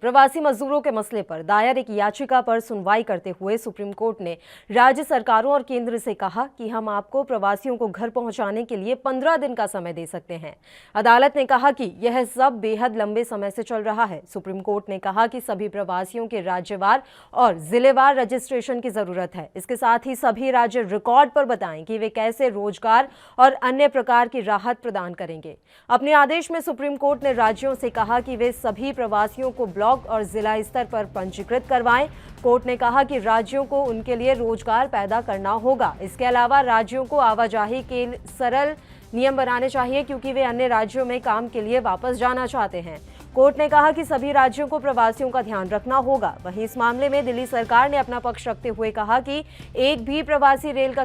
प्रवासी मजदूरों के मसले पर दायर एक याचिका पर सुनवाई करते हुए सुप्रीम कोर्ट ने राज्य सरकारों और केंद्र से कहा कि हम आपको प्रवासियों को घर पहुंचाने के लिए 15 दिन का समय दे सकते हैं। अदालत ने कहा कि यह सब बेहद लंबे समय से चल रहा है। सुप्रीम कोर्ट ने कहा कि सभी प्रवासियों के राज्यवार और जिलेवार रजिस्ट्रेशन की जरूरत है। इसके साथ ही सभी राज्य रिकॉर्ड पर बताएं कि वे कैसे रोजगार और अन्य प्रकार की राहत प्रदान करेंगे। अपने आदेश में सुप्रीम कोर्ट ने राज्यों से कहा कि वे सभी प्रवासियों को ब्लॉक और जिला स्तर पर पंजीकृत करवाएं। कोर्ट ने कहा कि राज्यों को उनके लिए रोजगार पैदा करना होगा। इसके अलावा राज्यों को आवाजाही के सरल नियम बनाने चाहिए क्योंकि वे अन्य राज्यों में काम के लिए वापस जाना चाहते हैं। कोर्ट ने कहा कि सभी राज्यों को प्रवासियों का ध्यान रखना होगा। वहीं इस मामले में दिल्ली सरकार ने अपना पक्ष रखते हुए कहा कि एक भी प्रवासी से रेल का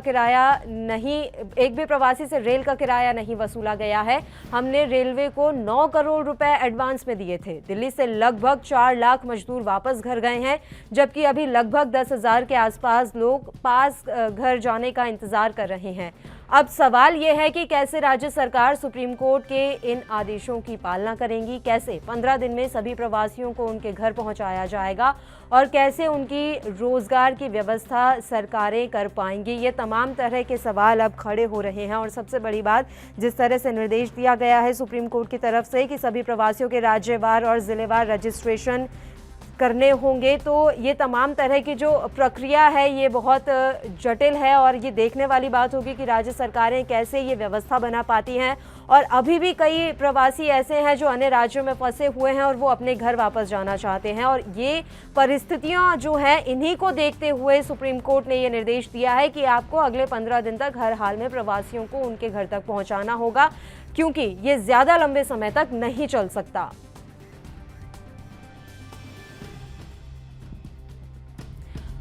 किराया नहीं वसूला गया है। हमने रेलवे को 9 करोड़ रुपए एडवांस में दिए थे। दिल्ली से लगभग 4 लाख मजदूर वापस घर गए हैं, जबकि अभी लगभग 10,000 के आसपास लोग पास घर जाने का इंतजार कर रहे हैं। अब सवाल यह है कि कैसे राज्य सरकार सुप्रीम कोर्ट के इन आदेशों की पालना करेंगी, कैसे 15 दिन में सभी प्रवासियों को उनके घर पहुंचाया जाएगा और कैसे उनकी रोजगार की व्यवस्था सरकारें कर पाएंगी। ये तमाम तरह के सवाल अब खड़े हो रहे हैं। और सबसे बड़ी बात, जिस तरह से निर्देश दिया गया है सुप्रीम कोर्ट की तरफ से कि सभी प्रवासियों के राज्यवार और जिलेवार रजिस्ट्रेशन करने होंगे, तो ये तमाम तरह की जो प्रक्रिया है ये बहुत जटिल है और ये देखने वाली बात होगी कि राज्य सरकारें कैसे ये व्यवस्था बना पाती हैं। और अभी भी कई प्रवासी ऐसे हैं जो अन्य राज्यों में फंसे हुए हैं और वो अपने घर वापस जाना चाहते हैं। और ये परिस्थितियां जो हैं, इन्हीं को देखते हुए सुप्रीम कोर्ट ने ये निर्देश दिया है कि आपको अगले 15 दिन तक हर हाल में प्रवासियों को उनके घर तक पहुंचाना होगा, क्योंकि ये ज्यादा लंबे समय तक नहीं चल सकता।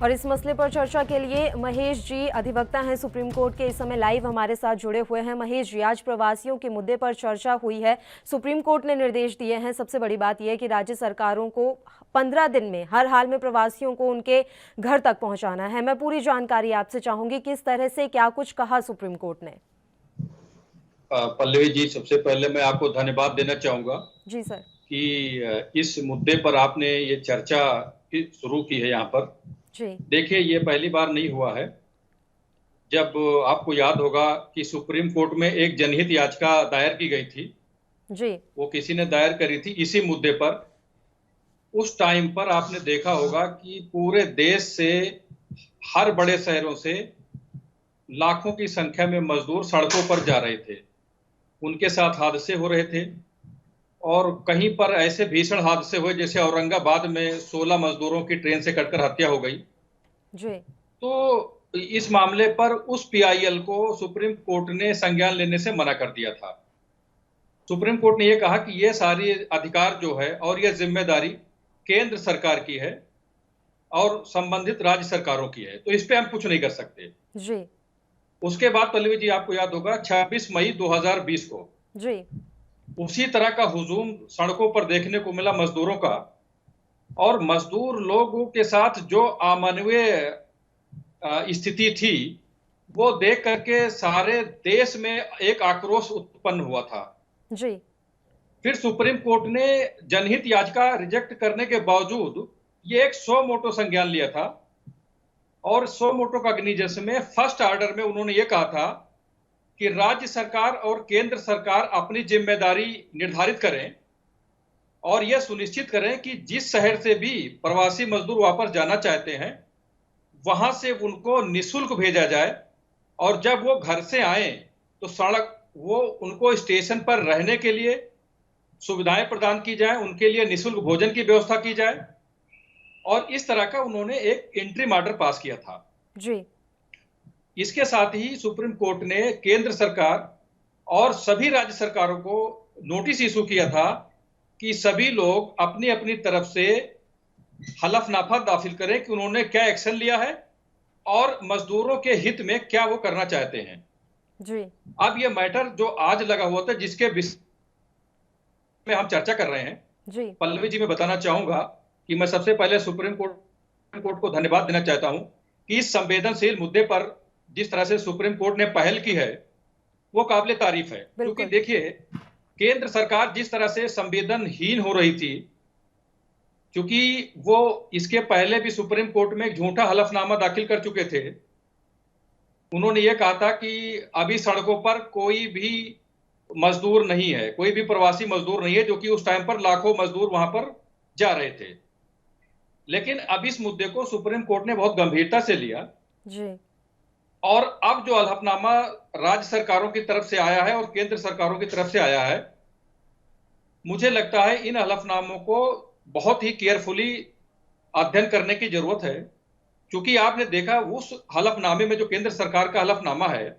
और इस मसले पर चर्चा के लिए महेश जी, अधिवक्ता हैं सुप्रीम कोर्ट के, इस समय लाइव हमारे साथ जुड़े हुए हैं। महेश जी, आज प्रवासियों के मुद्दे पर चर्चा हुई है, सुप्रीम कोर्ट ने निर्देश दिए हैं। सबसे बड़ी बात यह है कि राज्य सरकारों को 15 दिन में हर हाल में प्रवासियों को उनके घर तक पहुंचाना है। मैं पूरी जानकारी आपसे चाहूंगी, किस तरह से क्या कुछ कहा सुप्रीम कोर्ट ने? पल्लवी जी, सबसे पहले मैं आपको धन्यवाद देना चाहूंगा जी सर, कि इस मुद्दे पर आपने ये चर्चा शुरू की है यहाँ पर। जी देखिए, ये पहली बार नहीं हुआ है। जब आपको याद होगा कि सुप्रीम कोर्ट में एक जनहित याचिका दायर की गई थी, जी, वो किसी ने दायर करी थी इसी मुद्दे पर। उस टाइम पर आपने देखा होगा कि पूरे देश से, हर बड़े शहरों से लाखों की संख्या में मजदूर सड़कों पर जा रहे थे। उनके साथ हादसे हो रहे थे और कहीं पर ऐसे भीषण हादसे हुए जैसे औरंगाबाद में 16 मजदूरों की ट्रेन से कटकर हत्या हो गई। जी, तो इस मामले पर उस पीआईएल को सुप्रीम कोर्ट ने संज्ञान लेने से मना कर दिया था। सुप्रीम कोर्ट ने यह कहा कि यह सारी अधिकार जो है और यह जिम्मेदारी केंद्र सरकार की है और संबंधित राज्य सरकारों की है, तो इस पे हम कुछ नहीं कर सकते। जी, उसके बाद पल्लवी जी, आपको याद होगा 26 मई 2020 को जी, उसी तरह का हुजूम सड़कों पर देखने को मिला मजदूरों का। और मजदूर लोगों के साथ जो अमानवीय स्थिति थी, वो देख करके सारे देश में एक आक्रोश उत्पन्न हुआ था। जी, फिर सुप्रीम कोर्ट ने जनहित याचिका रिजेक्ट करने के बावजूद ये एक सो मोटो संज्ञान लिया था। और सो मोटो कॉग्निजेंस में फर्स्ट ऑर्डर में उन्होंने ये कहा था कि राज्य सरकार और केंद्र सरकार अपनी जिम्मेदारी निर्धारित करें और यह सुनिश्चित करें कि जिस शहर से भी प्रवासी मजदूर वापस जाना चाहते हैं, वहां से उनको निःशुल्क भेजा जाए। और जब वो घर से आए तो उनको स्टेशन पर रहने के लिए सुविधाएं प्रदान की जाए, उनके लिए निःशुल्क भोजन की व्यवस्था की जाए। और इस तरह का उन्होंने एक इंटरिम ऑर्डर पास किया था। जी, इसके साथ ही सुप्रीम कोर्ट ने केंद्र सरकार और सभी राज्य सरकारों को नोटिस इशू किया था कि सभी लोग अपनी अपनी तरफ से हलफनामा दाखिल करें कि उन्होंने क्या एक्शन लिया है और मजदूरों के हित में क्या वो करना चाहते हैं। जी, अब ये मैटर जो आज लगा हुआ था, जिसके विषय में हम चर्चा कर रहे हैं, जी, पल्लवी जी, मैं बताना चाहूंगा कि मैं सबसे पहले सुप्रीम कोर्ट को धन्यवाद देना चाहता हूं कि इस संवेदनशील मुद्दे पर जिस तरह से सुप्रीम कोर्ट ने पहल की है वो काबिले तारीफ है। क्योंकि देखिए, केंद्र सरकार जिस तरह से संवेदनहीन हो रही थी क्योंकि वो इसके पहले भी सुप्रीम कोर्ट में एक झूठा हलफनामा दाखिल कर चुके थे। उन्होंने ये कहा था कि अभी सड़कों पर कोई भी मजदूर नहीं है, कोई भी प्रवासी मजदूर नहीं है, जो कि उस टाइम पर लाखों मजदूर वहां पर जा रहे थे। लेकिन अब इस मुद्दे को सुप्रीम कोर्ट ने बहुत गंभीरता से लिया जी। और अब जो हलफनामा राज्य सरकारों की तरफ से आया है और केंद्र सरकारों की तरफ से आया है, मुझे लगता है इन हलफनामों को बहुत ही केयरफुली अध्ययन करने की जरूरत है। क्योंकि आपने देखा उस हलफनामे में जो केंद्र सरकार का हलफनामा है,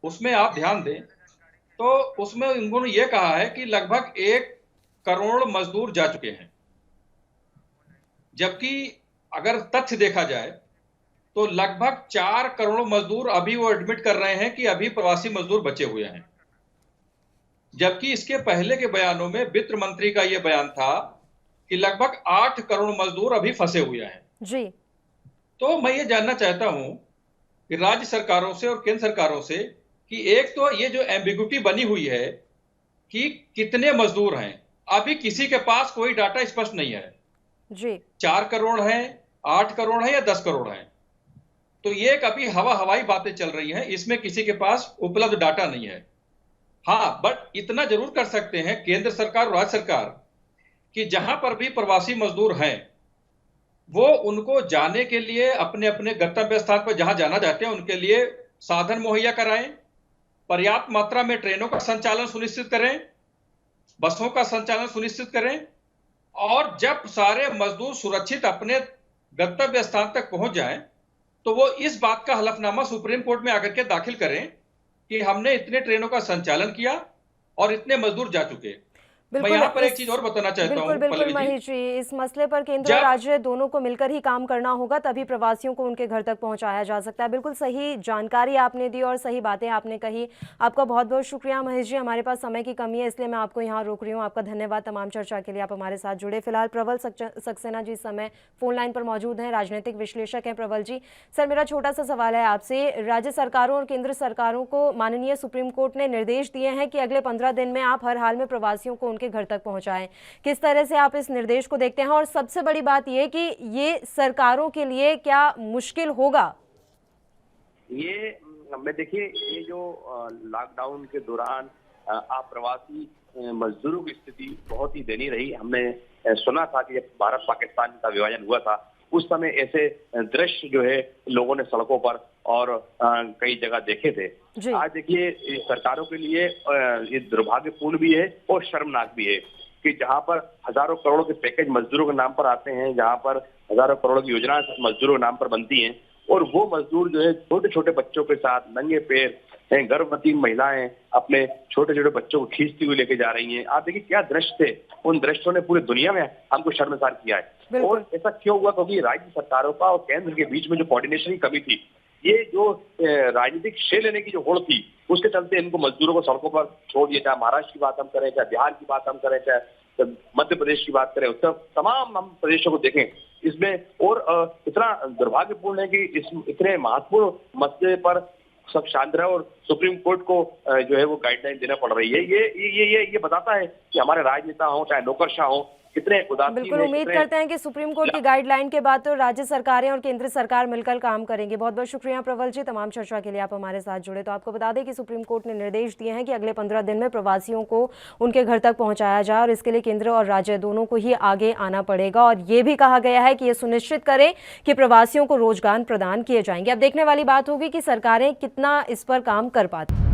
उसमें आप ध्यान दें तो उसमें उन्होंने ये कहा है कि लगभग 1 करोड़ मजदूर जा चुके हैं, जबकि अगर तथ्य देखा जाए तो लगभग 4 करोड़ मजदूर अभी वो एडमिट कर रहे हैं कि अभी प्रवासी मजदूर बचे हुए हैं। जबकि इसके पहले के बयानों में वित्त मंत्री का यह बयान था कि लगभग 8 करोड़ मजदूर अभी फंसे हुए हैं जी। तो मैं ये जानना चाहता हूं कि राज्य सरकारों से और केंद्र सरकारों से कि एक तो ये जो एम्बिगुइटी बनी हुई है कि कितने मजदूर हैं, अभी किसी के पास कोई डाटा स्पष्ट नहीं है जी। 4 करोड़ हैं, 8 करोड़ हैं या 10 करोड़ हैं। तो ये कभी हवाई बातें चल रही हैं, इसमें किसी के पास उपलब्ध डाटा नहीं है। हाँ, बट इतना जरूर कर सकते हैं केंद्र सरकार और राज्य सरकार कि जहां पर भी प्रवासी मजदूर हैं वो उनको जाने के लिए अपने अपने गंतव्य स्थान पर जहां जाना चाहते हैं उनके लिए साधन मुहैया कराएं, पर्याप्त मात्रा में ट्रेनों का संचालन सुनिश्चित करें, बसों का संचालन सुनिश्चित करें और जब सारे मजदूर सुरक्षित अपने गंतव्य स्थान तक पहुंच जाएं तो वो इस बात का हलफनामा सुप्रीम कोर्ट में आकर के दाखिल करें कि हमने इतने ट्रेनों का संचालन किया और इतने मजदूर जा चुके। मैं यहाँ पर एक चीज और बताना चाहता हूँ बिल्कुल महेश जी, इस मसले पर केंद्र और राज्य दोनों को मिलकर ही काम करना होगा, तभी प्रवासियों को उनके घर तक पहुंचाया जा सकता है। बिल्कुल सही जानकारी आपने दी और सही बातें आपने कही। आपका बहुत बहुत शुक्रिया महेश जी। हमारे पास समय की कमी है इसलिए मैं आपको यहाँ रोक रही हूँ। आपका धन्यवाद तमाम चर्चा के लिए आप हमारे साथ जुड़े। फिलहाल प्रबल सक्सेना जी इस समय फोन लाइन पर मौजूद हैं, राजनीतिक विश्लेषक हैं। प्रबल जी, सर मेरा छोटा सा सवाल है आपसे। राज्य सरकारों और केंद्र सरकारों को माननीय सुप्रीम कोर्ट ने निर्देश दिए हैं कि अगले 15 दिन में आप हर हाल में प्रवासियों को उनके घर तक पहुंचाएं। किस तरह से आप इस निर्देश को देखते हैं और सबसे बड़ी बात यह कि ये सरकारों के लिए क्या मुश्किल होगा? ये मैं देखिए, ये जो लॉकडाउन के दौरान अप्रवासी मजदूरों की स्थिति बहुत ही दयनीय रही। हमने सुना था कि जब भारत पाकिस्तान का विभाजन हुआ था उस समय ऐसे दृश्य जो है लोगों ने सड़कों पर और कई जगह देखे थे। आज देखिए सरकारों के लिए ये दुर्भाग्यपूर्ण भी है और शर्मनाक भी है कि जहां पर हजारों करोड़ के पैकेज मजदूरों के नाम पर आते हैं, जहां पर हजारों करोड़ की योजना मजदूरों के नाम पर बनती हैं और वो मजदूर जो है छोटे छोटे बच्चों के साथ नंगे पैर, गर्भवती महिलाएं अपने छोटे छोटे बच्चों को खींचती हुई लेके जा रही हैं। आप देखिए क्या दृश्य थे, उन दृश्यों ने पूरी दुनिया में हमको शर्मसार किया है। और ऐसा क्यों हुआ? क्योंकि राज्य सरकारों का और केंद्र के बीच में जो कोऑर्डिनेशन की कमी थी, ये जो राजनीतिक श्रेय लेने की जो होड़ थी, उसके चलते इनको मजदूरों को सड़कों पर छोड़ दिया। चाहे महाराष्ट्र की बात हम करें, चाहे बिहार की बात हम करें, चाहे मध्य प्रदेश की बात करें, उत्तर तमाम हम प्रदेशों को देखें इसमें। और इतना दुर्भाग्यपूर्ण है कि इस इतने महत्वपूर्ण मसले पर सब शांत रहे और सुप्रीम कोर्ट को जो है वो गाइडलाइन देना पड़ रही है। ये बताता है कि हमारे राजनेता हो चाहे नौकरशाह हो कितने उदासीन। बिल्कुल उम्मीद करते हैं कि सुप्रीम कोर्ट की गाइडलाइन के बाद तो राज्य सरकारें और केंद्र सरकार मिलकर काम करेंगे। बहुत बहुत शुक्रिया प्रबल जी, तमाम चर्चा के लिए आप हमारे साथ जुड़े। तो आपको बता दें कि सुप्रीम कोर्ट ने निर्देश दिए हैं कि अगले 15 दिन में प्रवासियों को उनके घर तक पहुंचाया जाए और इसके लिए केंद्र और राज्य दोनों को ही आगे आना पड़ेगा। और ये भी कहा गया है कि ये सुनिश्चित करें कि प्रवासियों को रोजगार प्रदान किए जाएंगे। अब देखने वाली बात होगी कि सरकारें कितना इस पर काम कर पाती।